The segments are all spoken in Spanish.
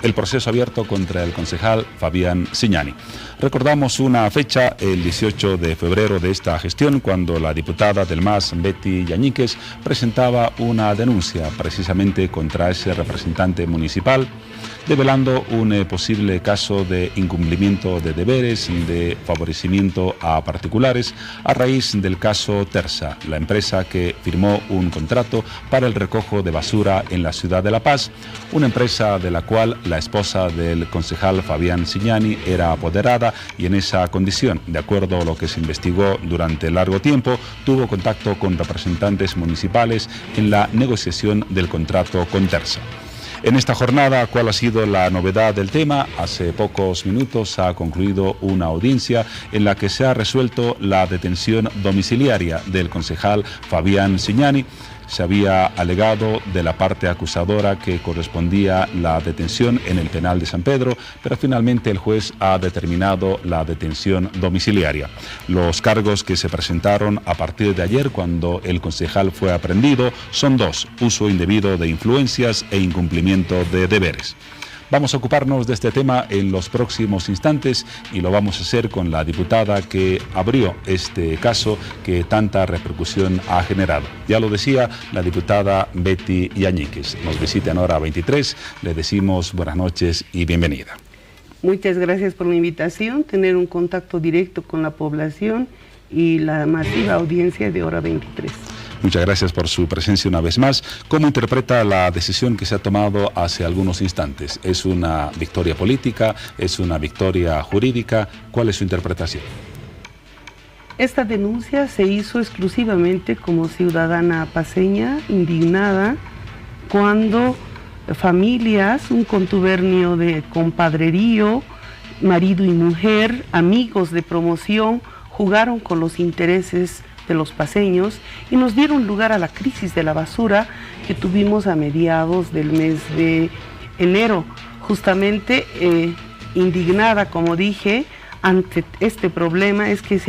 el proceso abierto contra el concejal Fabián Signani. Recordamos una fecha, el 18 de febrero de esta gestión, cuando la diputada del MAS, Betty Yañiques, presentaba una denuncia precisamente contra ese representante municipal, develando un posible caso de incumplimiento de deberes, de favorecimiento a particulares, a raíz del caso Tersa, la empresa que firmó un contrato para el recojo de basura en la ciudad de La Paz, una empresa de la cual la esposa del concejal Fabián Signani era apoderada y en esa condición, de acuerdo a lo que se investigó durante largo tiempo, tuvo contacto con representantes municipales en la negociación del contrato con Tersa. En esta jornada, ¿cuál ha sido la novedad del tema? Hace pocos minutos ha concluido una audiencia en la que se ha resuelto la detención domiciliaria del concejal Fabián Signani. Se había alegado de la parte acusadora que correspondía la detención en el penal de San Pedro, pero finalmente el juez ha determinado la detención domiciliaria. Los cargos que se presentaron a partir de ayer, cuando el concejal fue aprehendido, son dos: uso indebido de influencias e incumplimiento de deberes. Vamos a ocuparnos de este tema en los próximos instantes y lo vamos a hacer con la diputada que abrió este caso que tanta repercusión ha generado. Ya lo decía la diputada Betty Yañiques. Nos visita en Hora 23. Le decimos buenas noches y bienvenida. Muchas gracias por la invitación, tener un contacto directo con la población y la masiva audiencia de Hora 23. Muchas gracias por su presencia una vez más. ¿Cómo interpreta la decisión que se ha tomado hace algunos instantes? ¿Es una victoria política? ¿Es una victoria jurídica? ¿Cuál es su interpretación? Esta denuncia se hizo exclusivamente como ciudadana paceña, indignada, cuando familias, un contubernio de compadrerío, marido y mujer, amigos de promoción, jugaron con los intereses de los paceños y nos dieron lugar a la crisis de la basura que tuvimos a mediados del mes de enero. Justamente indignada, como dije, ante este problema es que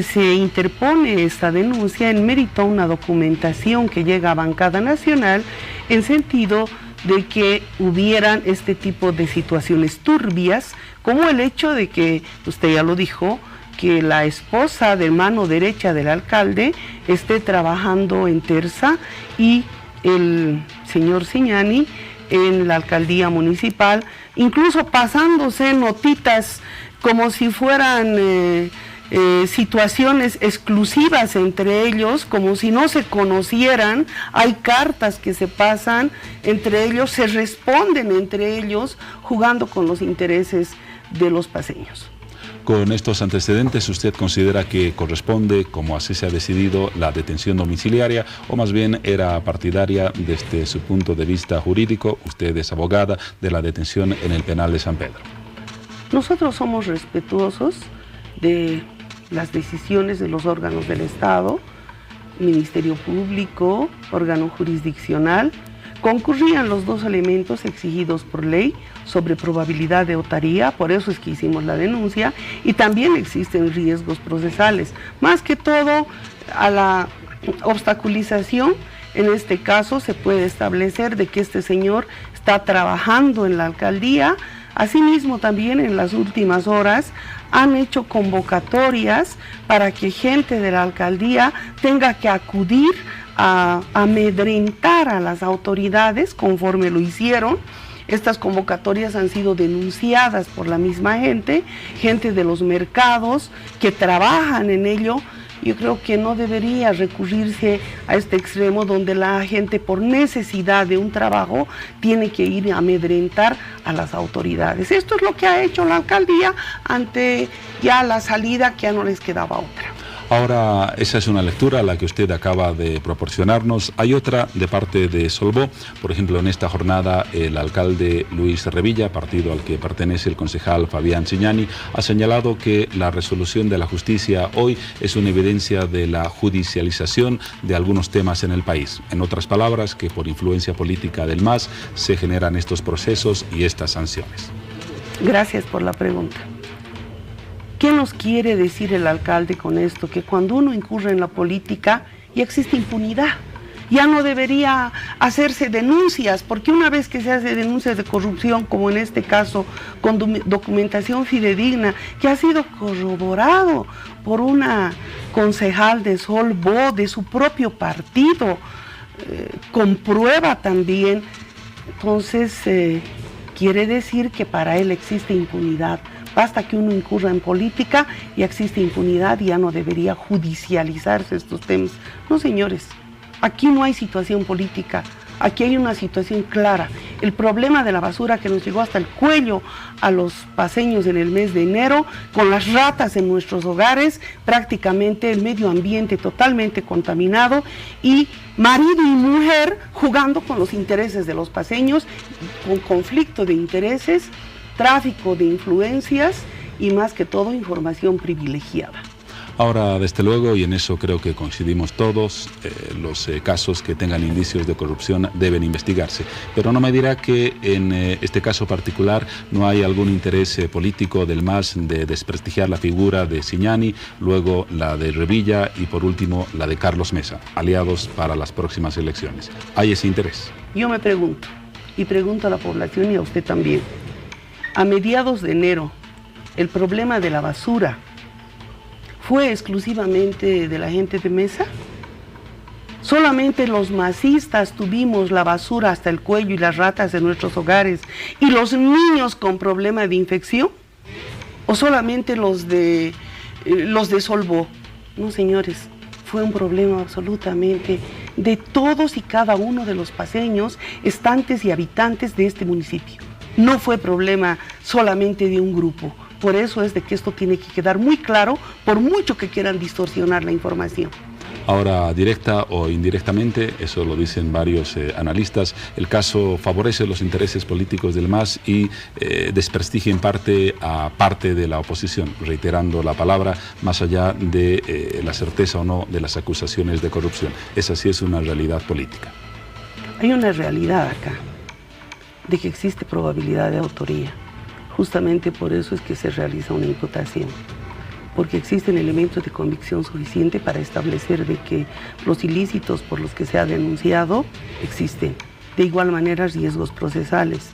se interpone esta denuncia en mérito a una documentación que llega a Bancada Nacional en sentido de que hubieran este tipo de situaciones turbias, como el hecho de que, usted ya lo dijo, que la esposa de mano derecha del alcalde esté trabajando en Tersa y el señor Signani en la alcaldía municipal, incluso pasándose notitas como si fueran situaciones exclusivas entre ellos, como si no se conocieran. Hay cartas que se pasan entre ellos, se responden entre ellos, jugando con los intereses de los paceños. Con estos antecedentes, ¿usted considera que corresponde, como así se ha decidido, la detención domiciliaria, o más bien era partidaria desde su punto de vista jurídico, usted es abogada, de la detención en el penal de San Pedro? Nosotros somos respetuosos de las decisiones de los órganos del Estado, Ministerio Público, órgano jurisdiccional. Concurrían los dos elementos exigidos por ley sobre probabilidad de otaría, por eso es que hicimos la denuncia, y también existen riesgos procesales. Más que todo, a la obstaculización, en este caso se puede establecer de que este señor está trabajando en la alcaldía. Asimismo, también en las últimas horas han hecho convocatorias para que gente de la alcaldía tenga que acudir a amedrentar a las autoridades conforme lo hicieron. Estas convocatorias han sido denunciadas por la misma gente de los mercados que trabajan en ello. Yo creo que no debería recurrirse a este extremo donde la gente por necesidad de un trabajo tiene que ir a amedrentar a las autoridades. Esto es lo que ha hecho la alcaldía ante ya la salida, que ya no les quedaba otra. Ahora, esa es una lectura, la que usted acaba de proporcionarnos. Hay otra de parte de Solvó. Por ejemplo, en esta jornada, el alcalde Luis Revilla, partido al que pertenece el concejal Fabián Signani, ha señalado que la resolución de la justicia hoy es una evidencia de la judicialización de algunos temas en el país. En otras palabras, que por influencia política del MAS se generan estos procesos y estas sanciones. Gracias por la pregunta. ¿Qué nos quiere decir el alcalde con esto? Que cuando uno incurre en la política ya existe impunidad. Ya no debería hacerse denuncias, porque una vez que se hace denuncias de corrupción, como en este caso, con documentación fidedigna, que ha sido corroborado por una concejal de Solvó, de su propio partido, con prueba también, entonces quiere decir que para él existe impunidad. Basta que uno incurra en política y existe impunidad y ya no debería judicializarse estos temas. No, señores, aquí no hay situación política, aquí hay una situación clara. El problema de la basura que nos llegó hasta el cuello a los paceños en el mes de enero, con las ratas en nuestros hogares, prácticamente el medio ambiente totalmente contaminado y marido y mujer jugando con los intereses de los paceños, con conflicto de intereses, tráfico de influencias y más que todo información privilegiada. Ahora, desde luego, y en eso creo que coincidimos todos, los casos que tengan indicios de corrupción deben investigarse. Pero no me dirá que en este caso particular no hay algún interés político del MAS de desprestigiar la figura de Siñani, luego la de Revilla y por último la de Carlos Mesa, aliados para las próximas elecciones. ¿Hay ese interés? Yo me pregunto, y pregunto a la población y a usted también, a mediados de enero, el problema de la basura ¿fue exclusivamente de la gente de Mesa? ¿Solamente los masistas tuvimos la basura hasta el cuello y las ratas en nuestros hogares y los niños con problema de infección? ¿O solamente los de Solvó? No, señores, fue un problema absolutamente de todos y cada uno de los paceños, estantes y habitantes de este municipio. No fue problema solamente de un grupo. Por eso es de que esto tiene que quedar muy claro, por mucho que quieran distorsionar la información. Ahora, directa o indirectamente, eso lo dicen varios analistas, el caso favorece los intereses políticos del MAS y desprestigia en parte a parte de la oposición, reiterando la palabra, más allá de la certeza o no de las acusaciones de corrupción. Esa sí es una realidad política. Hay una realidad acá, de que existe probabilidad de autoría. Justamente por eso es que se realiza una imputación, porque existen elementos de convicción suficiente para establecer de que los ilícitos por los que se ha denunciado existen. De igual manera, riesgos procesales.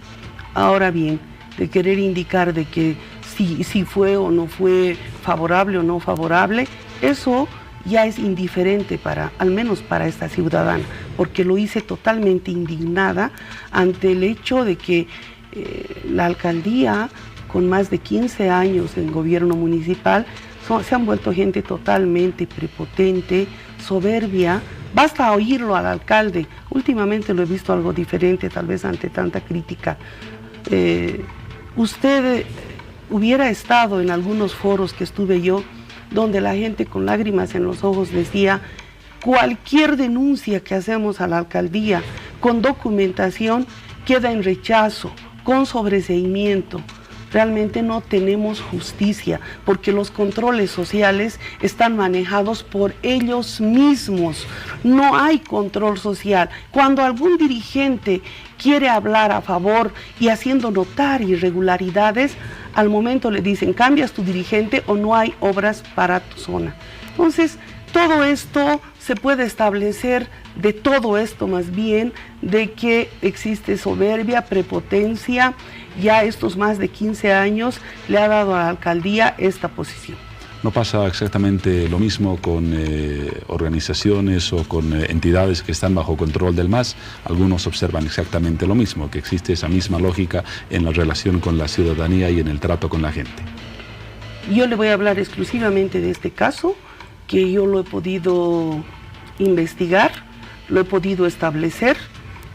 Ahora bien, de querer indicar de que si fue o no fue favorable o no favorable, eso ya es indiferente al menos para esta ciudadana, porque lo hice totalmente indignada ante el hecho de que la alcaldía, con más de 15 años en gobierno municipal, se han vuelto gente totalmente prepotente, soberbia. Basta oírlo al alcalde. Últimamente lo he visto algo diferente, tal vez ante tanta crítica. Usted hubiera estado en algunos foros que estuve yo, donde la gente con lágrimas en los ojos decía, cualquier denuncia que hacemos a la alcaldía con documentación queda en rechazo, con sobreseimiento. Realmente no tenemos justicia, porque los controles sociales están manejados por ellos mismos. No hay control social. Cuando algún dirigente quiere hablar a favor y haciendo notar irregularidades, al momento le dicen, cambias tu dirigente o no hay obras para tu zona. Entonces, todo esto se puede establecer de todo esto más bien, de que existe soberbia, prepotencia. Ya estos más de 15 años le ha dado a la alcaldía esta posición. ¿No pasa exactamente lo mismo con organizaciones o con entidades que están bajo control del MAS? Algunos observan exactamente lo mismo, que existe esa misma lógica en la relación con la ciudadanía y en el trato con la gente. Yo le voy a hablar exclusivamente de este caso, que yo lo he podido investigar, lo he podido establecer,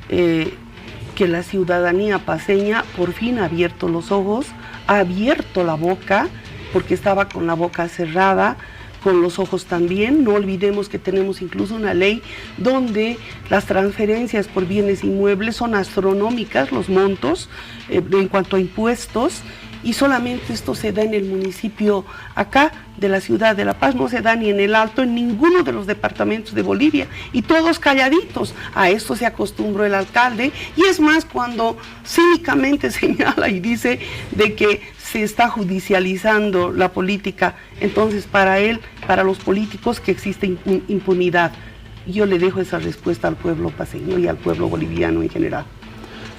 que la ciudadanía paceña por fin ha abierto los ojos, ha abierto la boca, porque estaba con la boca cerrada, con los ojos también. No olvidemos que tenemos incluso una ley donde las transferencias por bienes inmuebles son astronómicas, los montos en cuanto a impuestos, y solamente esto se da en el municipio acá de la ciudad de La Paz, no se da ni en el Alto, en ninguno de los departamentos de Bolivia, y todos calladitos. A esto se acostumbró el alcalde, y es más, cuando cínicamente señala y dice de que se está judicializando la política, entonces para él, para los políticos, que existe impunidad. yo le dejo esa respuesta al pueblo paceño y al pueblo boliviano en general.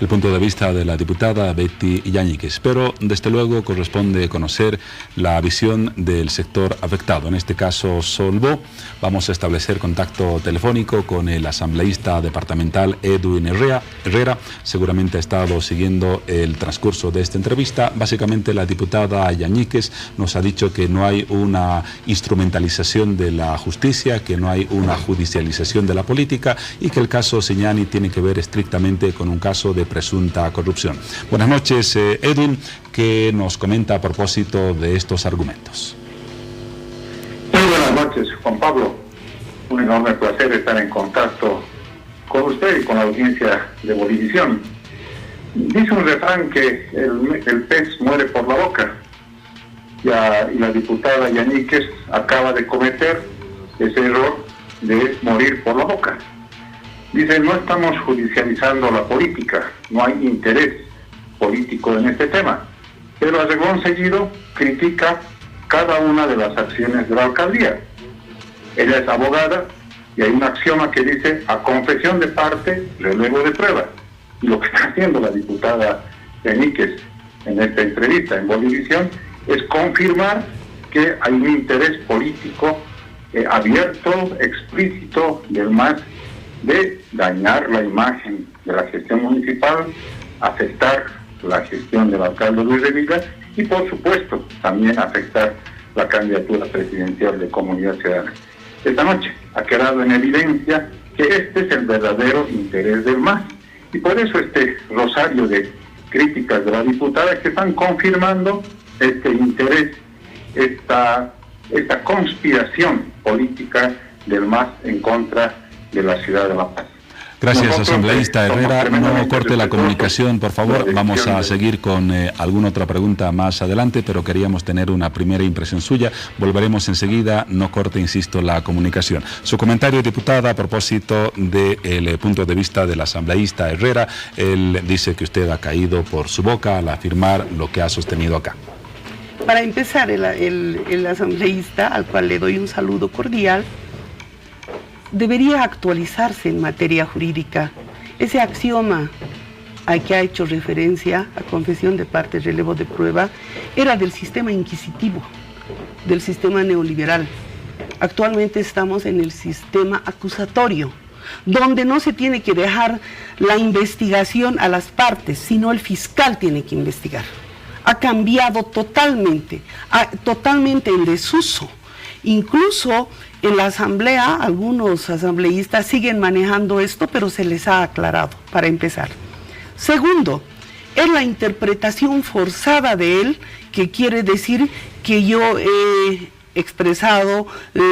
El punto de vista de la diputada Betty Yáñiguez, pero desde luego corresponde conocer la visión del sector afectado, en este caso Solvó. Vamos a establecer contacto telefónico con el asambleísta departamental Edwin Herrera. Seguramente ha estado siguiendo el transcurso de esta entrevista. Básicamente la diputada Yáñiguez nos ha dicho que no hay una instrumentalización de la justicia, que no hay una judicialización de la política y que el caso Siñani tiene que ver estrictamente con un caso de presunta corrupción. Buenas noches, Edwin, ¿qué nos comenta a propósito de estos argumentos? Muy buenas noches, Juan Pablo. Un enorme placer estar en contacto con usted y con la audiencia de Bolivisión. Dice un refrán que el pez muere por la boca. Y la diputada Yáñiguez acaba de cometer ese error de morir por la boca. Dice, no estamos judicializando la política, no hay interés político en este tema, pero a renglón seguido critica cada una de las acciones de la alcaldía. Ella es abogada y hay un axioma que dice, a confesión de parte, relevo de prueba. Y lo que está haciendo la diputada Yáñiguez en esta entrevista en Bolivisión es confirmar que hay un interés político abierto, explícito del MAS, de dañar la imagen de la gestión municipal, afectar la gestión del alcalde Luis Revilla y, por supuesto, también afectar la candidatura presidencial de Comunidad Ciudadana. Esta noche ha quedado en evidencia que este es el verdadero interés del MAS y por eso este rosario de críticas de la diputada que están confirmando este interés, esta conspiración política del MAS en contra de la ciudad de La Paz. Gracias, asambleísta Herrera. No corte la comunicación, por favor. Vamos a seguir con alguna otra pregunta más adelante, pero queríamos tener una primera impresión suya. Volveremos enseguida. No corte, insisto, la comunicación. Su comentario, diputada, a propósito del punto de vista del asambleísta Herrera. Él dice que usted ha caído por su boca al afirmar lo que ha sostenido acá. Para empezar, el asambleísta, al cual le doy un saludo cordial, debería actualizarse en materia jurídica. Ese axioma al que ha hecho referencia, a confesión de parte, relevo de prueba, era del sistema inquisitivo, del sistema neoliberal. Actualmente estamos en el sistema acusatorio, donde no se tiene que dejar la investigación a las partes, sino el fiscal tiene que investigar. Ha cambiado totalmente en desuso. Incluso en la asamblea, algunos asambleístas siguen manejando esto, pero se les ha aclarado, para empezar. Segundo, es la interpretación forzada de él, que quiere decir que yo he expresado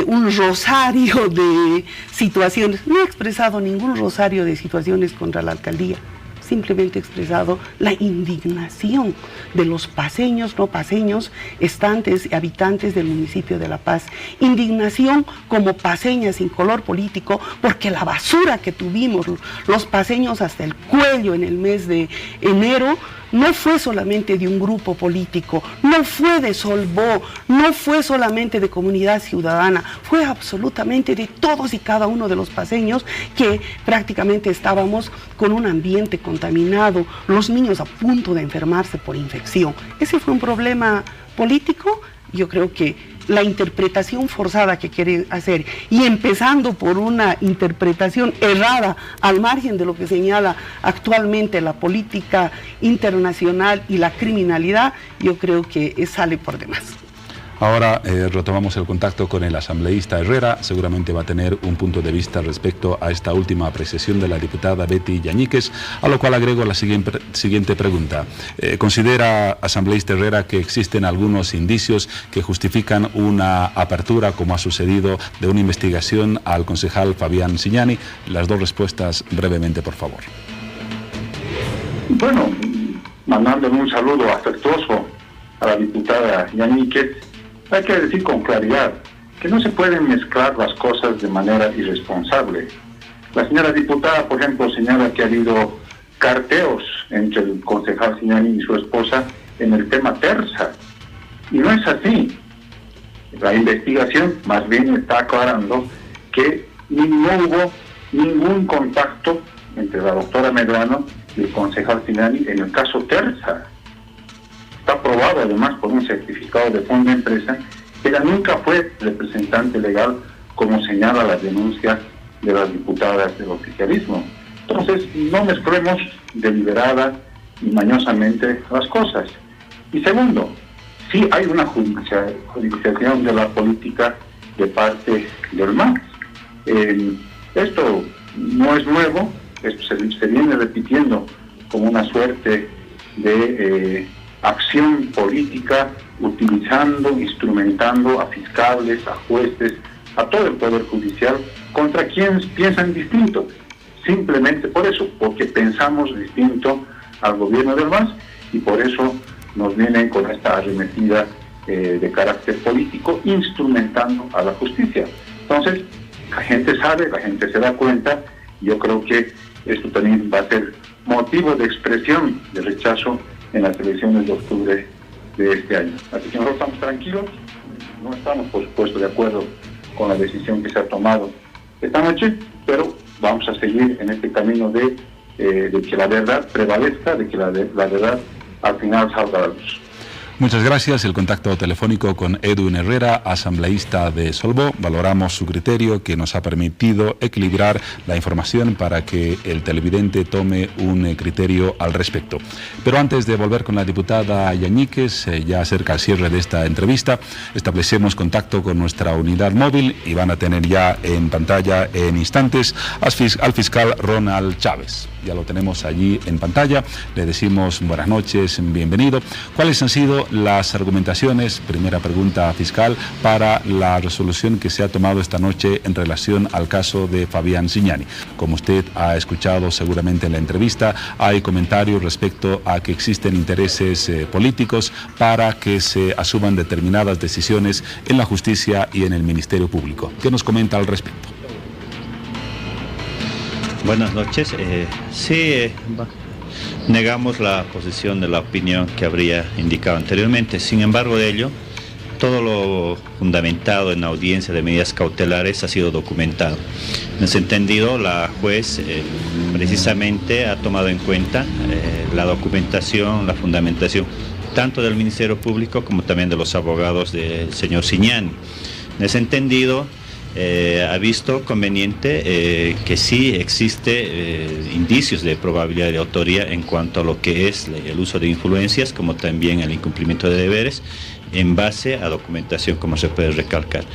un rosario de situaciones. No he expresado ningún rosario de situaciones contra la alcaldía. Simplemente he expresado la indignación de los paceños, no paceños, estantes y habitantes del municipio de La Paz. Indignación como paceña sin color político, porque la basura que tuvimos los paceños hasta el cuello en el mes de enero no fue solamente de un grupo político, no fue de Solvó, no fue solamente de Comunidad Ciudadana, fue absolutamente de todos y cada uno de los paceños que prácticamente estábamos con un ambiente contaminado, los niños a punto de enfermarse por infección. Ese fue un problema político. Yo creo que la interpretación forzada que quieren hacer, y empezando por una interpretación errada al margen de lo que señala actualmente la política internacional y la criminalidad, yo creo que sale por demás. Ahora retomamos el contacto con el asambleísta Herrera. Seguramente va a tener un punto de vista respecto a esta última apreciación de la diputada Betty Yáñiguez, a lo cual agrego la siguiente pregunta. ¿Considera, asambleísta Herrera, que existen algunos indicios que justifican una apertura, como ha sucedido, de una investigación al concejal Fabián Siñani? Las dos respuestas brevemente, por favor. Bueno, mandándole un saludo afectuoso a la diputada Yáñiguez, hay que decir con claridad que no se pueden mezclar las cosas de manera irresponsable. La señora diputada, por ejemplo, señala que ha habido carteos entre el concejal Siñani y su esposa en el tema Terza. Y no es así. La investigación más bien está aclarando que no hubo ningún contacto entre la doctora Medrano y el concejal Signani en el caso Terza. Está aprobado además por un certificado de fondo de empresa, que ella nunca fue representante legal, como señala la denuncia de las diputadas del oficialismo. Entonces, no mezclemos deliberada y mañosamente las cosas. Y segundo, sí hay una judicialización de la política de parte del MAS. Esto no es nuevo, esto se viene repitiendo como una suerte de acción política, utilizando, instrumentando a fiscales, a jueces, a todo el Poder Judicial, contra quienes piensan distinto. Simplemente por eso, porque pensamos distinto al gobierno del MAS, y por eso nos vienen con esta arremetida de carácter político, instrumentando a la justicia. Entonces, la gente sabe, la gente se da cuenta. Yo creo que esto también va a ser motivo de expresión de rechazo en las elecciones de octubre de este año. Así que nosotros estamos tranquilos, no estamos por supuesto de acuerdo con la decisión que se ha tomado esta noche, pero vamos a seguir en este camino de que la verdad prevalezca, de que la verdad al final salga a la luz. Muchas gracias. El contacto telefónico con Edwin Herrera, asambleísta de Solvó. Valoramos su criterio, que nos ha permitido equilibrar la información para que el televidente tome un criterio al respecto. Pero antes de volver con la diputada Yañíquez, ya cerca al cierre de esta entrevista, establecemos contacto con nuestra unidad móvil y van a tener ya en pantalla en instantes al fiscal Ronald Chávez. Ya lo tenemos allí en pantalla. Le decimos buenas noches, bienvenido. ¿Cuáles han sido las argumentaciones, primera pregunta fiscal, para la resolución que se ha tomado esta noche en relación al caso de Fabián Signani? Como usted ha escuchado seguramente en la entrevista, hay comentarios respecto a que existen intereses políticos para que se asuman determinadas decisiones en la justicia y en el Ministerio Público. ¿Qué nos comenta al respecto? Buenas noches. Negamos la posición de la opinión que habría indicado anteriormente. Sin embargo de ello, todo lo fundamentado en la audiencia de medidas cautelares ha sido documentado. En ese entendido, la juez precisamente ha tomado en cuenta la documentación, la fundamentación, tanto del Ministerio Público como también de los abogados del señor Signani. En ese entendido, ha visto conveniente que sí existe indicios de probabilidad de autoría en cuanto a lo que es el uso de influencias, como también el incumplimiento de deberes, en base a documentación, como se puede recalcar.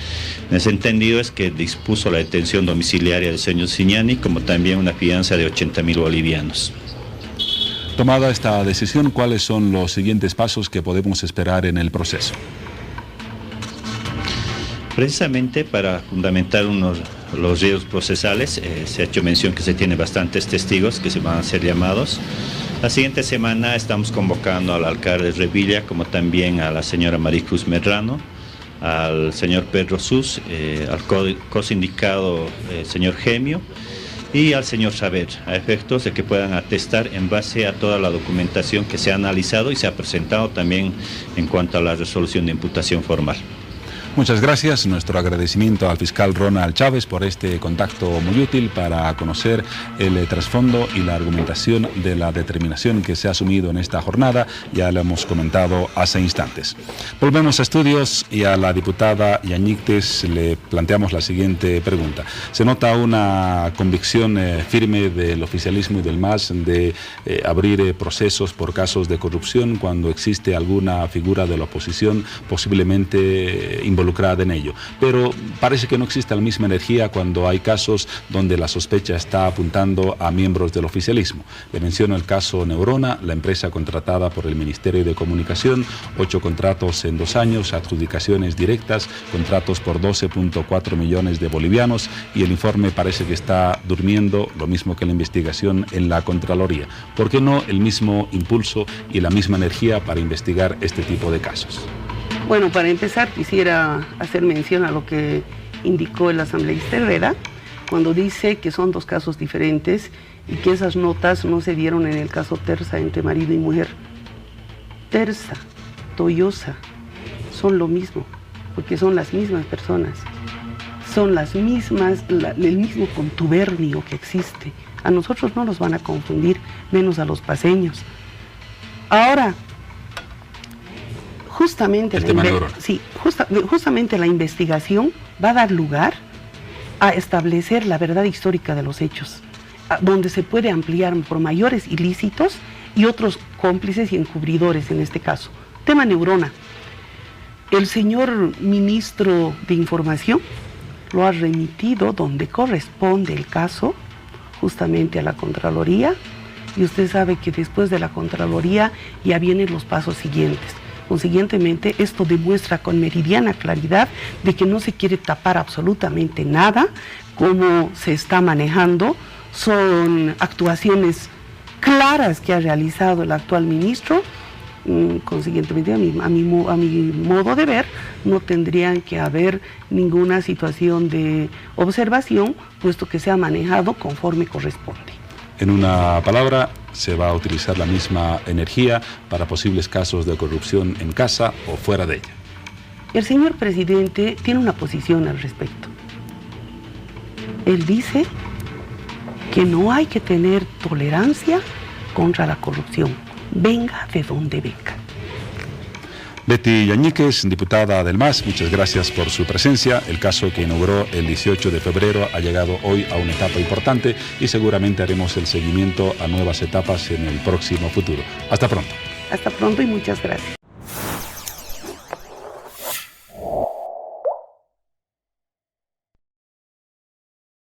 En ese entendido es que dispuso la detención domiciliaria del señor Signani, como también una fianza de 80.000 bolivianos. Tomada esta decisión, ¿cuáles son los siguientes pasos que podemos esperar en el proceso? Precisamente para fundamentar los riesgos procesales, se ha hecho mención que se tiene bastantes testigos que se van a ser llamados. La siguiente semana estamos convocando al alcalde Revilla, como también a la señora Maricruz Medrano, al señor Pedro Sus, al cosindicado señor Gemio y al señor Saber, a efectos de que puedan atestar en base a toda la documentación que se ha analizado y se ha presentado también en cuanto a la resolución de imputación formal. Muchas gracias. Nuestro agradecimiento al fiscal Ronald Chávez por este contacto muy útil para conocer el trasfondo y la argumentación de la determinación que se ha asumido en esta jornada. Ya lo hemos comentado hace instantes. Volvemos a estudios y a la diputada Yañíquez le planteamos la siguiente pregunta. Se nota una convicción firme del oficialismo y del MAS de abrir procesos por casos de corrupción cuando existe alguna figura de la oposición posiblemente involucrada en ello, pero parece que no existe la misma energía cuando hay casos donde la sospecha está apuntando a miembros del oficialismo. Le menciono el caso Neurona, la empresa contratada por el Ministerio de Comunicación, 8 contratos en 2 años, adjudicaciones directas, contratos por 12.4 millones de bolivianos, y el informe parece que está durmiendo, lo mismo que la investigación en la Contraloría. ¿Por qué no el mismo impulso y la misma energía para investigar este tipo de casos? Bueno, para empezar quisiera hacer mención a lo que indicó el asambleísta Herrera cuando dice que son 2 casos diferentes y que esas notas no se dieron en el caso Terza entre marido y mujer. Terza, Toyosa, son lo mismo, porque son las mismas personas. son las mismas, el mismo contubernio que existe. A nosotros no nos van a confundir, menos a los paseños. Ahora, justamente justamente la investigación va a dar lugar a establecer la verdad histórica de los hechos, donde se puede ampliar por mayores ilícitos y otros cómplices y encubridores en este caso. Tema Neurona. El señor ministro de Información lo ha remitido donde corresponde el caso, justamente a la Contraloría, y usted sabe que después de la Contraloría ya vienen los pasos siguientes. Consiguientemente, esto demuestra con meridiana claridad de que no se quiere tapar absolutamente nada, como se está manejando. Son actuaciones claras que ha realizado el actual ministro. Consiguientemente, a mi modo de ver, no tendrían que haber ninguna situación de observación, puesto que se ha manejado conforme corresponde. En una palabra, se va a utilizar la misma energía para posibles casos de corrupción en casa o fuera de ella. El señor presidente tiene una posición al respecto. Él dice que no hay que tener tolerancia contra la corrupción, venga de donde venga. Betty Yañíquez, diputada del MAS, muchas gracias por su presencia. El caso que inauguró el 18 de febrero ha llegado hoy a una etapa importante y seguramente haremos el seguimiento a nuevas etapas en el próximo futuro. Hasta pronto. Hasta pronto y muchas gracias.